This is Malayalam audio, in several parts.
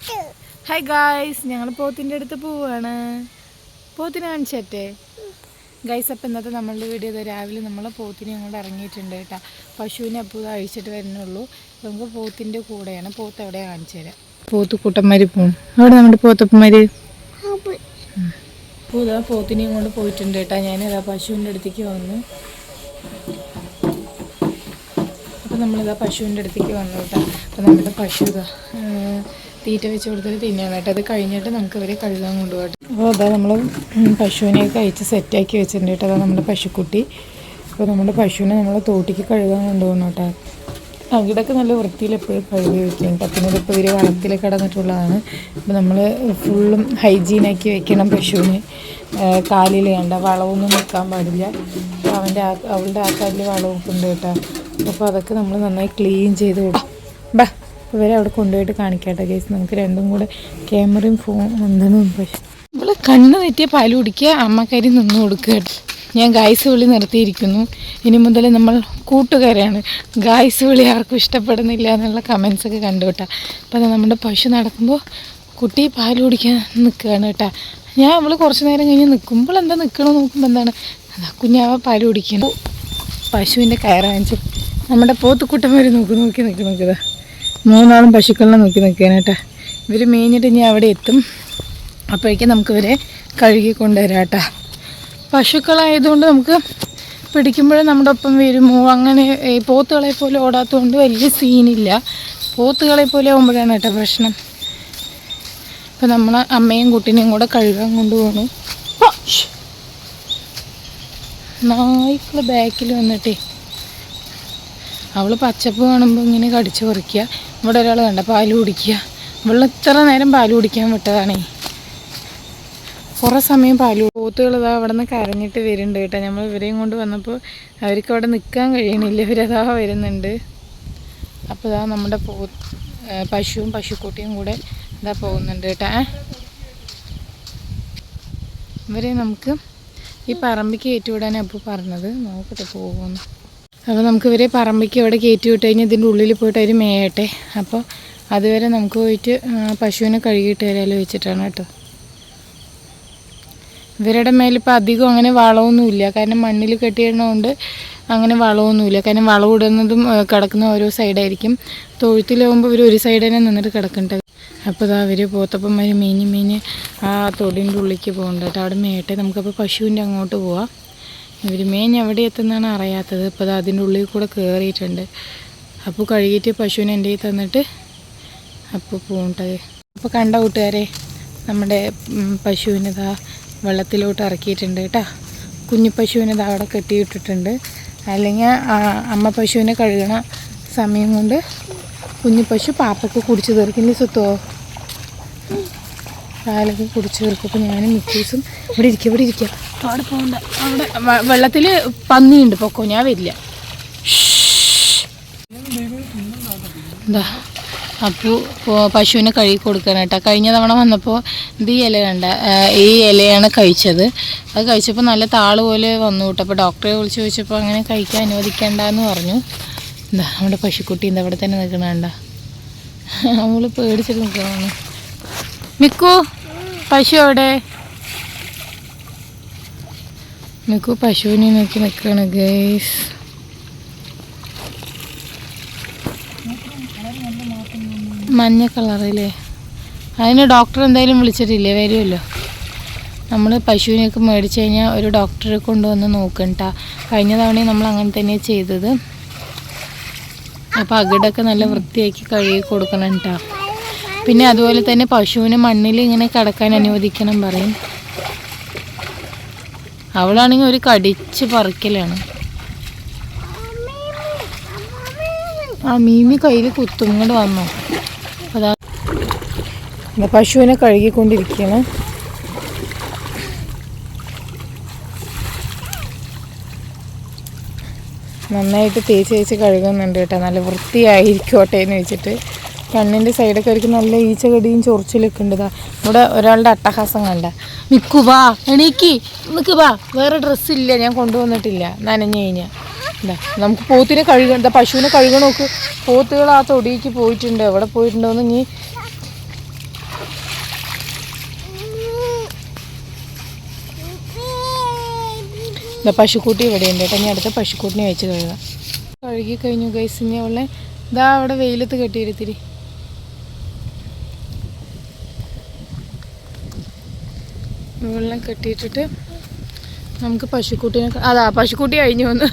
ഹായ് ഗായ്സ്, ഞങ്ങൾ പോത്തിൻ്റെ അടുത്ത് പോവുകയാണ്. പോത്തിനെ കാണിച്ചേ ഗൈസ്. അപ്പം ഇന്നത്തെ നമ്മളുടെ വീഡിയോ രാവിലെ നമ്മൾ പോത്തിനെ അങ്ങോട്ട് ഇറങ്ങിയിട്ടുണ്ട് കേട്ടോ. പശുവിനെ അപ്പോൾ അഴിച്ചിട്ട് വരുന്നുള്ളൂ. നമുക്ക് പോത്തിൻ്റെ കൂടെയാണ്. പോത്ത് എവിടെയാണ് കാണിച്ചു തരാം. പോത്ത് കൂട്ടന്മാർ പോവും. അവിടെ നമ്മുടെ പോത്തപ്പന്മാർ ഇതാ പോത്തിനെയും കൊണ്ട് പോയിട്ടുണ്ട് കേട്ടോ. ഞാനിതാ പശുവിൻ്റെ അടുത്തേക്ക് വന്നു. അപ്പോൾ നമ്മളിതാ പശുവിൻ്റെ അടുത്തേക്ക് വന്നു കേട്ടോ. അപ്പോൾ നമ്മുടെ പശു ഇതാ തീറ്റ വെച്ച് കൊടുത്തിട്ട് തിന്നാണ് കേട്ടോ. അത് കഴിഞ്ഞിട്ട് നമുക്ക് അവരെ കഴുകാൻ കൊണ്ടുപോകട്ടെ. അപ്പോൾ അതാ നമ്മൾ പശുവിനെയൊക്കെ കഴിച്ച് സെറ്റാക്കി വെച്ചിട്ടുണ്ട് കേട്ടോ. അതാ നമ്മുടെ പശുക്കുട്ടി. അപ്പോൾ നമ്മുടെ പശുവിനെ നമ്മൾ തോട്ടിക്ക് കഴുകാൻ കൊണ്ടുപോകണം കേട്ടോ. അവിടെയൊക്കെ നല്ല വൃത്തിയിൽ എപ്പോഴും കഴുകി വയ്ക്കും. പത്തിനിപ്പോൾ ഇവർ വളത്തിൽ കിടന്നിട്ടുള്ളതാണ്. അപ്പോൾ നമ്മൾ ഫുള്ളും ഹൈജീനാക്കി വെക്കണം പശുവിന്. കാലിൽ കണ്ട വളവൊന്നും നിൽക്കാൻ പാടില്ല. അവളുടെ ആ കാലിൽ വളമൊക്കെ ഉണ്ട് കേട്ടോ. അപ്പോൾ അതൊക്കെ നമ്മൾ നന്നായി ക്ലീൻ ചെയ്ത് കൊടുക്കും. ഇവരെ അവിടെ കൊണ്ടുപോയിട്ട് കാണിക്കാട്ടെ ഗൈസ്. നമുക്ക് രണ്ടും കൂടെ ക്യാമറയും ഫോൺ എന്താണ് പശു. നമ്മൾ കണ്ണ് തെറ്റിയ പാല് കുടിക്കുക, അമ്മക്കരി നിന്ന് കൊടുക്കുക. ഞാൻ ഗായ്സ് വിളി നിർത്തിയിരിക്കുന്നു. ഇനി മുതൽ നമ്മൾ കൂട്ടുകാരാണ്. ഗായ്സ് വിളി ആർക്കും ഇഷ്ടപ്പെടുന്നില്ല എന്നുള്ള കമൻസൊക്കെ കണ്ടു കേട്ടോ. അപ്പോൾ നമ്മുടെ പശു നടക്കുമ്പോൾ കുട്ടി പാല് കുടിക്കാൻ നിൽക്കുകയാണ് കേട്ടോ. ഞാൻ അവൾ കുറച്ച് നേരം കഴിഞ്ഞ് നിൽക്കുമ്പോൾ എന്താ നിൽക്കണമെന്ന് നോക്കുമ്പോൾ എന്താണ് കുഞ്ഞാവ പാല് കുടിക്കണം. പശുവിൻ്റെ കയറാഞ്ചു നമ്മുടെ പോത്തുക്കുട്ടന്മാർ നോക്കി നിൽക്കുക. മൂന്നാളും പശുക്കളിനെ നോക്കി നിൽക്കാനായിട്ടാ. ഇവർ മേഞ്ഞിട്ട് ഇനി അവിടെ എത്തും. അപ്പോഴേക്കും നമുക്കിവരെ കഴുകി കൊണ്ടുവരാം കേട്ടോ. പശുക്കളായതുകൊണ്ട് നമുക്ക് പിടിക്കുമ്പോഴേ നമ്മുടെ ഒപ്പം വരുമോ അങ്ങനെ ഈ പോത്തുകളെ പോലെ ഓടാത്തതുകൊണ്ട് വലിയ സീനില്ല. പോത്തുകളെ പോലെ ആകുമ്പോഴാണ് കേട്ടോ പ്രശ്നം. ഇപ്പം നമ്മൾ അമ്മയും കുട്ടീനെയും കൂടെ കഴുകാൻ കൊണ്ടുപോകണു. നായ്ക്കൾ ബാക്കിൽ വന്നിട്ടേ അവൾ പച്ചപ്പ് കാണുമ്പോൾ ഇങ്ങനെ കടിച്ചു പറിക്കുക. ഇവിടെ ഒരാൾ കണ്ട പാല് കുടിക്കുക. ഇവള് ഇത്ര നേരം പാല് കുടിക്കാൻ വിട്ടതാണേ. കുറേ സമയം പോത്തുകൾ ഇതാ അവിടെ നിന്ന് കരഞ്ഞിട്ട് വരുന്നുണ്ട് കേട്ടോ. നമ്മൾ ഇവരെയും കൊണ്ട് വന്നപ്പോൾ അവർക്ക് അവിടെ നിൽക്കാൻ കഴിയണില്ല. ഇവരതാ വരുന്നുണ്ട്. അപ്പോൾ ഇതാ നമ്മുടെ പശുവും പശുക്കുട്ടിയും കൂടെ ഇതാ പോകുന്നുണ്ട് കേട്ടോ. ഇവരെ നമുക്ക് ഈ പറമ്പിക്ക് കയറ്റിവിടാനാണ് അപ്പോൾ പറഞ്ഞത്. നോക്കട്ടെ പോകുമെന്ന്. അപ്പോൾ നമുക്ക് ഇവരെ പറമ്പിക്ക് ഇവിടെ കയറ്റി വിട്ട് കഴിഞ്ഞാൽ ഇതിൻ്റെ ഉള്ളിൽ പോയിട്ട് അവർ മേയട്ടെ. അപ്പോൾ അതുവരെ നമുക്ക് പോയിട്ട് പശുവിനെ കഴുകിയിട്ട് വരാമല്ലോ വെച്ചിട്ടാണ് കേട്ടോ. ഇവരുടെ മേലിപ്പോൾ അധികം അങ്ങനെ വളമൊന്നുമില്ല. കാരണം മണ്ണിൽ കെട്ടിയിടുന്നതുകൊണ്ട് അങ്ങനെ വളമൊന്നുമില്ല. കാരണം വളം ഇടുന്നതും കിടക്കുന്ന ഓരോ സൈഡായിരിക്കും. തൊഴുത്തിലാവുമ്പോൾ ഇവർ ഒരു സൈഡ് തന്നെ നിന്നിട്ട് കിടക്കേണ്ടത്. അപ്പോൾ ഇതാ അവർ പോത്തപ്പന്മാർ മേഞ്ഞ് ആ തൊടിൻ്റെ ഉള്ളിലേക്ക് പോകുന്നുണ്ട് കേട്ടോ. അവിടെ മേയട്ടെ. നമുക്കപ്പോൾ പശുവിൻ്റെ അങ്ങോട്ട് പോവാം. ഇവർ മേഞ്ഞ് എവിടെ എത്തുന്നതാണ് അറിയാത്തത്. ഇപ്പോൾ അത് അതിൻ്റെ ഉള്ളിൽ കൂടെ കയറിയിട്ടുണ്ട്. അപ്പോൾ കഴുകിയിട്ട് പശുവിനെ എൻ്റെ കയ്യിൽ തന്നിട്ട് അപ്പോൾ പോകണ്ടത്. അപ്പോൾ കണ്ട കൂട്ടുകാരെ നമ്മുടെ പശുവിനിതാ വെള്ളത്തിലോട്ട് ഇറക്കിയിട്ടുണ്ട് കേട്ടോ. കുഞ്ഞു പശുവിനിതാ അവിടെ കെട്ടിയിട്ടിട്ടുണ്ട്. അല്ലെങ്കിൽ അമ്മ പശുവിനെ കഴുകണ സമയം കൊണ്ട് കുഞ്ഞു പശു പാപ്പൊക്കെ കുടിച്ച് തീർക്കില്ലേ സുത്തോ. പാലൊക്കെ കുടിച്ച് തീർക്കും. ഞാനും മിക്ക ദിവസം ഇവിടെ ഇരിക്കുക. അവിടെ പോകണ്ട. അവിടെ വെള്ളത്തിൽ പന്നിയുണ്ട്. പൊക്കോ, ഞാൻ വരില്ല. എന്താ അപ്പോൾ പശുവിനെ കഴുകി കൊടുക്കണം കേട്ടോ. കഴിഞ്ഞ തവണ വന്നപ്പോൾ ഇത് ഈ ഇല കണ്ട, ഈ ഇലയാണ് കഴിച്ചത്. അത് കഴിച്ചപ്പോൾ നല്ല താള് പോലെ വന്നു കേട്ടോ. അപ്പോൾ ഡോക്ടറെ വിളിച്ച് ചോദിച്ചപ്പോൾ അങ്ങനെ കഴിക്കാൻ അനുവദിക്കേണ്ടെന്ന് പറഞ്ഞു. എന്താ നമ്മുടെ പശുക്കുട്ടി എന്താ അവിടെ തന്നെ നിൽക്കണണ്ട. നമ്മൾ പേടിച്ചിട്ട് നിൽക്കണമെന്ന്. മിക്കു പശു അവിടെ. മിക്കു പശുവിനെ നോക്കി നിൽക്കുകയാണ് ഗൈസ്. മഞ്ഞ കളറില്ലേ. അതിന് ഡോക്ടർ എന്തായാലും വിളിച്ചിട്ടില്ലേ, വരുമല്ലോ. നമ്മൾ പശുവിനെയൊക്കെ മേടിച്ച് കഴിഞ്ഞാൽ ഒരു ഡോക്ടറെ കൊണ്ടുവന്ന് നോക്കണ്ട. കഴിഞ്ഞ തവണയും നമ്മൾ അങ്ങനെ തന്നെയാണ് ചെയ്തത്. അപ്പോൾ അകിടൊക്കെ നല്ല വൃത്തിയാക്കി കഴുകി കൊടുക്കണം കേട്ടോ. പിന്നെ അതുപോലെ തന്നെ പശുവിന് മണ്ണിൽ ഇങ്ങനെ കിടക്കാൻ അനുവദിക്കണം പറയും. അവളാണെങ്കിൽ ഒരു കടിച്ച് പറിക്കലാണ്. ആ മീമി കയ്യിൽ കുത്തും. ഇങ്ങോട്ട് വന്നോ. അതാ പശുവിനെ കഴുകിക്കൊണ്ടിരിക്കുകയാണ്. നന്നായിട്ട് തേച്ച് കഴുകുന്നുണ്ട് കേട്ടോ. നല്ല വൃത്തിയായിരിക്കോട്ടെ എന്ന് വെച്ചിട്ട്. കണ്ണിൻ്റെ സൈഡൊക്കെ അവർക്ക് നല്ല ഈച്ചകടിയും ചൊറിച്ചിലൊക്കെ ഉണ്ട്. ഇവിടെ ഒരാളുടെ അട്ടഹാസം കണ്ട. നിൽക്കു വാ, എണീക്ക്, നിൽക്ക് വാ. വേറെ ഡ്രസ്സില്ല, ഞാൻ കൊണ്ടുവന്നിട്ടില്ല. നനഞ്ഞു കഴിഞ്ഞാൽ എന്താ നമുക്ക് പോത്തിനെ കഴുകണം. എന്താ പശുവിനെ കഴുകണം നോക്ക്. പോത്തുകൾ ആ തൊടിക്ക് പോയിട്ടുണ്ട്. എവിടെ പോയിട്ടുണ്ടോയെന്ന് ഇനി പശുക്കൂട്ടി ഇവിടെ ഉണ്ട് കേട്ടോ. ഇനി അടുത്ത പശുക്കൂട്ടിനെ വെച്ച് കഴുകാം. കഴുകി കഴിഞ്ഞു ഗൈസ്. ഇനി അവളെ ഇതാ അവിടെ വെയിലത്ത് കെട്ടിയിരുത്തിരി. വെള്ളം കെട്ടിയിട്ടിട്ട് നമുക്ക് പശുക്കുട്ടീനെ അതാ പശുക്കുട്ടി കഴിഞ്ഞു വന്ന്.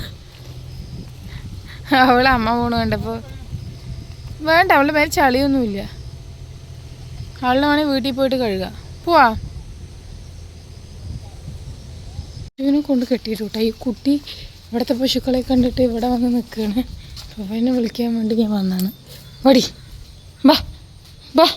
അവളെ അമ്മ പോണ കണ്ടപ്പോൾ വേണ്ട, അവളുടെ മേലെ ചളിയൊന്നുമില്ല. അവളെ വേണേൽ വീട്ടിൽ പോയിട്ട് കഴുകാം. പോവാ. പശുവിനെ കൊണ്ട് കെട്ടിയിട്ട് കേട്ടോ. ഈ കുട്ടി ഇവിടുത്തെ പശുക്കളെ കണ്ടിട്ട് ഇവിടെ വന്ന് നിൽക്കുകയാണ്. അപ്പോൾ എന്നെ വിളിക്കാൻ വേണ്ടി ഞാൻ വന്നതാണ്. വടി ബാ ബാ.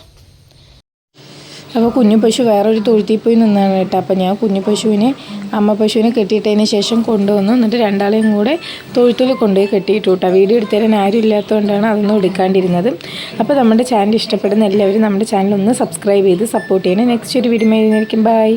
അപ്പോൾ കുഞ്ഞു പശു വേറൊരു തൊഴുത്തിൽ പോയി നിന്നാണ് കേട്ടോ. അപ്പോൾ ഞാൻ കുഞ്ഞു പശുവിനെ അമ്മ പശുവിനെ കെട്ടിയിട്ടതിന് ശേഷം കൊണ്ടുവന്നു. എന്നിട്ട് രണ്ടാളെയും കൂടെ തൊഴുത്തിൽ കൊണ്ടുപോയി കെട്ടിയിട്ടു കേട്ടോ. വീഡിയോ എടുത്തതിന് ആരും ഇല്ലാത്തതുകൊണ്ടാണ് അതൊന്നും എടുക്കാണ്ടിരുന്നത്. അപ്പോൾ നമ്മുടെ ചാനൽ ഇഷ്ടപ്പെടുന്ന എല്ലാവരും നമ്മുടെ ചാനൽ ഒന്ന് സബ്സ്ക്രൈബ് ചെയ്ത് സപ്പോർട്ട് ചെയ്യണം. നെക്സ്റ്റ് ഒരു വീഡിയോ ആയിരിക്കും. ബൈ.